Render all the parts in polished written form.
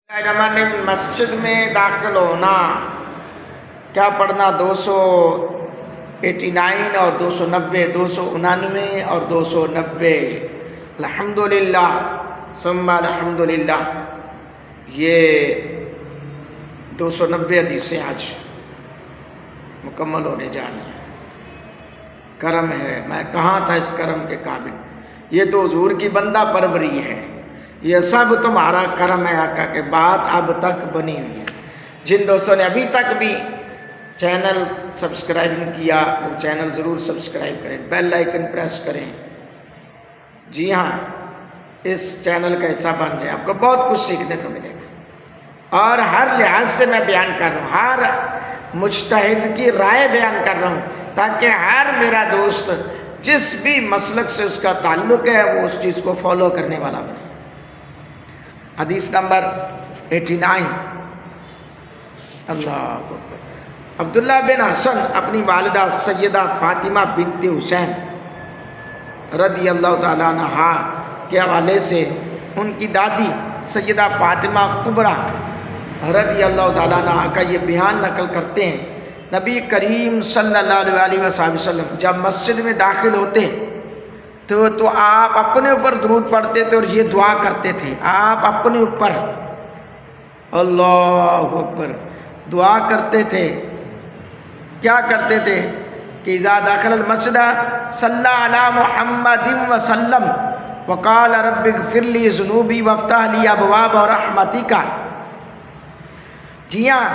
مسجد میں داخل ہونا، کیا پڑھنا؟ 289 اور 290، 299 اور 290۔ الحمدللہ ثم الحمدللہ۔ یہ 290 حدیثیں آج مکمل ہونے جا رہی ہیں۔ کرم ہے، میں کہاں تھا اس کرم کے قابل؟ یہ تو حضور کی بندہ پروری ہے، یہ سب تمہارا کرم ہے آقا کے بات اب تک بنی ہوئی ہے۔ جن دوستوں نے ابھی تک بھی چینل سبسکرائب نہیں کیا وہ چینل ضرور سبسکرائب کریں، بیل آئیکن پریس کریں۔ جی ہاں، اس چینل کا حصہ بن جائیں، آپ کو بہت کچھ سیکھنے کو ملے گا، اور ہر لحاظ سے میں بیان کر رہا ہوں، ہر مجتہد کی رائے بیان کر رہا ہوں، تاکہ ہر میرا دوست جس بھی مسلک سے اس کا تعلق ہے وہ اس چیز کو فالو کرنے والا بنے۔ حدیث نمبر 89۔ اللہ اکبر۔ عبداللہ بن حسن اپنی والدہ سیدہ فاطمہ بنت حسین رضی اللہ تعالیٰ عنہا کے حوالے سے ان کی دادی سیدہ فاطمہ کبریٰ رضی اللہ تعالیٰ عنہا کا یہ بیان نقل کرتے ہیں، نبی کریم صلی اللہ علیہ وسلم جب مسجد میں داخل ہوتے تو آپ اپنے اوپر درود پڑھتے تھے اور یہ دعا کرتے تھے۔ آپ اپنے اوپر اللہ اکبر دعا کرتے تھے۔ کیا کرتے تھے کہ اذا دخل المسجد صلی علی محمد وسلم وقال رب اغفر لی ذنوبی وافتح لی ابواب رحمتک۔ جی ہاں،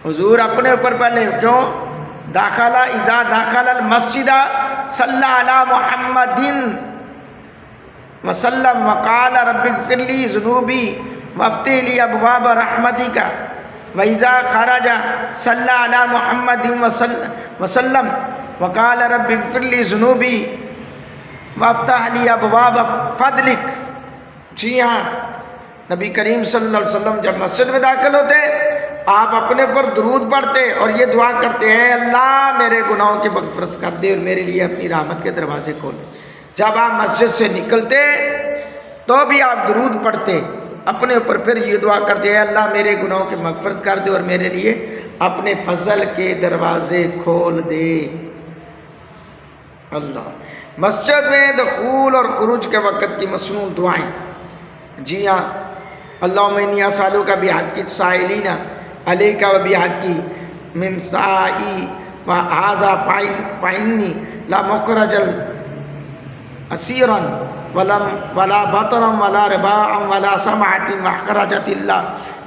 حضور اپنے اوپر پہلے کیوں اذا دخل المسجد صلی علی محمد وسلم وقال رب اغفر لی ذنوبی وافتح لی ابواب رحمتک، وَإِذَا خَرَجَ صَلَّى عَلَى مُحَمَّدٍ وَسَلَّمَ وَقَالَ رَبِّ اغْفِرْ لِي ذُنُوبِي وَافْتَحْ لِي أَبْوَابَ فَضْلِكَ۔ جی ہاں، نبی کریم صلی اللہ علیہ وسلم جب مسجد میں داخل ہوتے آپ اپنے پر درود پڑھتے اور یہ دعا کرتے ہیں، اللہ میرے گناہوں کی مغفرت کر دے اور میرے لیے اپنی رحمت کے دروازے کھول دے۔ جب آپ مسجد سے نکلتے تو بھی آپ درود پڑھتے اپنے اوپر، پھر یہ دعا کرتے ہیں اللہ میرے گناہوں کی مغفرت کر دے اور میرے لیے اپنے فضل کے دروازے کھول دے۔ اللہ، مسجد میں دخول اور خروج کے وقت کی مسنون دعائیں۔ جی ہاں، اللہم انی اسألک بحق السائلین علیک و بحق ممسائی و ھذا فإنی لا مخرج اسیرا ولا بطرا ولا رباعا ولا سمعة مخرجت الا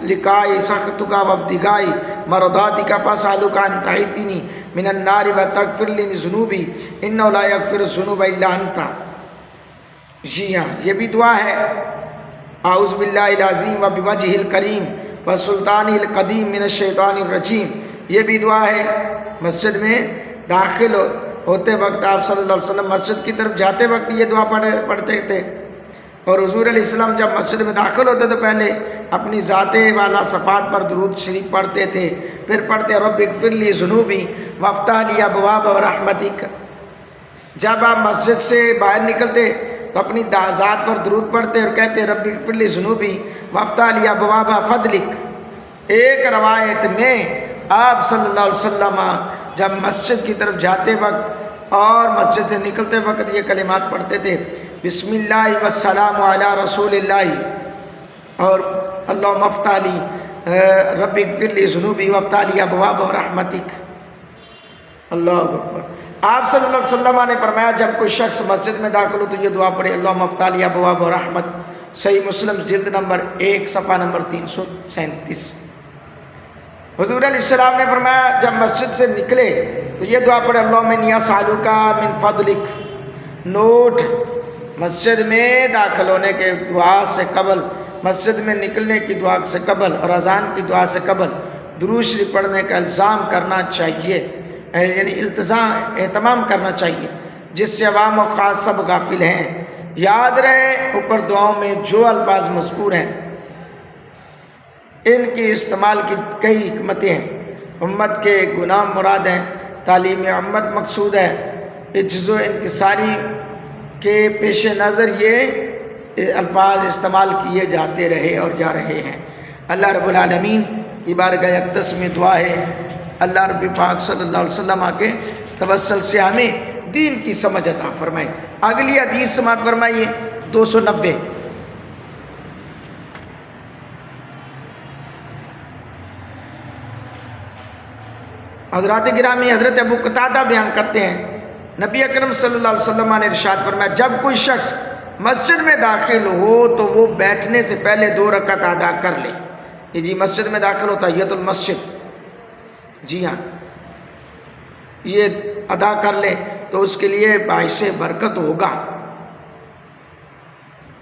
لقاء سخطك وابتغاء مرضاتك فاسألك ان تحیطنی من النار وتغفر لي ذنوبی انه لا یغفر الذنوب الا انت۔ جی ہاں، یہ بھی دعا ہے، اعوذ باللہ العظیم وبوجہہ الکریم وسلطانہ القدیم من الشیطان الرجیم۔ یہ بھی دعا ہے۔ مسجد میں داخل ہوتے وقت آپ صلی اللہ علیہ وسلم مسجد کی طرف جاتے وقت یہ دعا پڑھتے تھے، اور حضور علیہ السلام جب مسجد میں داخل ہوتے تو پہلے اپنی ذات والا صفات پر درود شریف پڑھتے تھے، پھر پڑھتے رب اغفر لی ذنوبی وافتح لی ابواب رحمتک۔ جب آپ مسجد سے باہر نکلتے تو اپنی ذات پر درود پڑھتے اور کہتے رب اغفر لی ذنوبی وافتح لی ابواب فضلک۔ ایک روایت میں آپ صلی اللہ علیہ وسلم جب مسجد کی طرف جاتے وقت اور مسجد سے نکلتے وقت یہ کلمات پڑھتے تھے، بسم اللہ والسلام علی رسول اللہ، اور اللہم افتح لی رب اغفر لی ذنوبی وافتح لی ابواب رحمتک۔ اللہ اکبر۔ آپ صلی اللہ علیہ وسلم نے فرمایا جب کوئی شخص مسجد میں داخل ہو تو یہ دعا پڑھے، اللہم افتح لی ابواب رحمت۔ صحیح مسلم جلد نمبر 1 صفحہ نمبر 337۔ حضور علیہ السلام نے فرمایا جب مسجد سے نکلے تو یہ دعا پڑھے، اللہم انی اسألک من فضلک۔ نوٹ، مسجد میں داخل ہونے کے دعا سے قبل، مسجد میں نکلنے کی دعا سے قبل اور اذان کی دعا سے قبل درود شریف پڑھنے کا الزام کرنا چاہیے، یعنی اہتمام کرنا چاہیے، جس سے عوام و خاص سب غافل ہیں۔ یاد رہے اوپر دعاؤں میں جو الفاظ مذکور ہیں ان کی استعمال کی کئی حکمتیں ہیں۔ امت کے گناہ مراد ہیں، تعلیم امت مقصود ہے، عجز و انکساری کے پیش نظر یہ الفاظ استعمال کیے جاتے رہے اور جا رہے ہیں۔ اللہ رب العالمین کی بارگاہ اقدس میں دعا ہے اللہ رب پاک صلی اللہ علیہ وسلم کے توسل سے ہمیں دین کی سمجھ عطا فرمائے۔ اگلی حدیث سماعت فرمائیے 290۔ حضرات گرامی، حضرت ابو قتادہ بیان کرتے ہیں نبی اکرم صلی اللہ علیہ وسلم نے ارشاد فرمایا جب کوئی شخص مسجد میں داخل ہو تو وہ بیٹھنے سے پہلے 2 رکعت ادا کر لے۔ یہ جی مسجد میں داخل ہوتا تحیۃ المسجد، جی ہاں یہ ادا کر لے تو اس کے لیے باعث برکت ہوگا،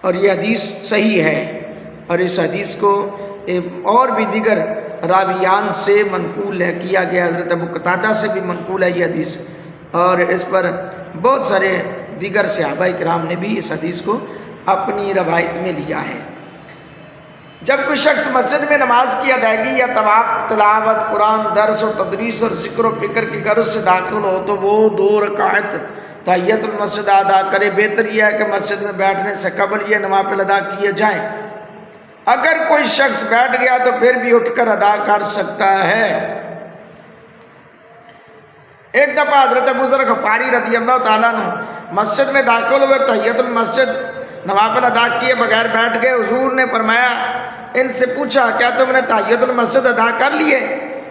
اور یہ حدیث صحیح ہے، اور اس حدیث کو اور بھی دیگر راویان سے منقول ہے کیا گیا، حضرت ابو قتادہ سے بھی منقول ہے یہ حدیث، اور اس پر بہت سارے دیگر صحابہ کرام نے بھی اس حدیث کو اپنی روایت میں لیا ہے۔ جب کوئی شخص مسجد میں نماز کی ادائیگی یا طواف، تلاوت قرآن، درس و تدریس اور ذکر و فکر کی غرض سے داخل ہو تو وہ 2 رکعت تحیۃ المسجد ادا کرے۔ بہتر یہ ہے کہ مسجد میں بیٹھنے سے قبل یہ نوافل ادا کیے جائیں۔ اگر کوئی شخص بیٹھ گیا تو پھر بھی اٹھ کر ادا کر سکتا ہے۔ ایک دفعہ حضرت ابو ذر غفاری رضی اللہ تعالیٰ عنہ مسجد میں داخل ہوئے، تحیۃ المسجد نوافل ادا کیے بغیر بیٹھ گئے۔ حضور نے فرمایا، ان سے پوچھا کیا تم نے تحیۃ المسجد ادا کر لیے؟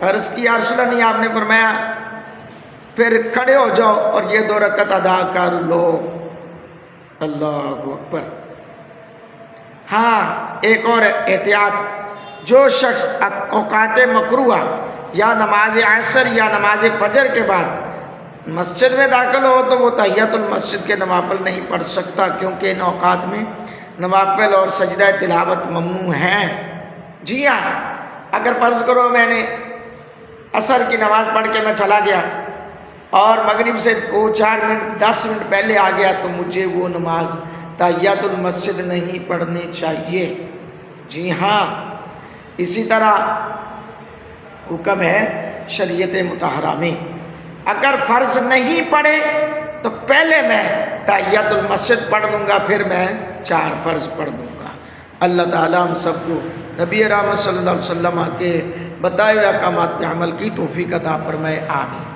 عرض کی یا رسول اللہ نہیں۔ آپ نے فرمایا پھر کھڑے ہو جاؤ اور یہ 2 رکعت ادا کر لو۔ اللہ اکبر۔ ہاں ایک اور احتیاط، جو شخص اوقات مکروہ یا نماز عصر یا نماز فجر کے بعد مسجد میں داخل ہو تو وہ تحیۃ المسجد کے نوافل نہیں پڑھ سکتا، کیونکہ ان اوقات میں نوافل اور سجدہ تلاوت ممنوع ہیں۔ جی ہاں، اگر فرض کرو میں نے عصر کی نماز پڑھ کے میں چلا گیا اور مغرب سے 4 منٹ 10 منٹ پہلے آ گیا تو مجھے وہ نماز تحیۃ المسجد نہیں پڑھنی چاہیے۔ جی ہاں، اسی طرح حکم ہے شریعت مطہرہ میں، اگر فرض نہیں پڑھے تو پہلے میں تحیۃ المسجد پڑھ لوں گا، پھر میں 4 فرض پڑھ لوں گا۔ اللہ تعالیٰ ہم سب کو نبی رحمت صلی اللہ علیہ وسلم کے بتائے ہوئے احکامات پہ عمل کی توفیق عطا فرمائے، آمین۔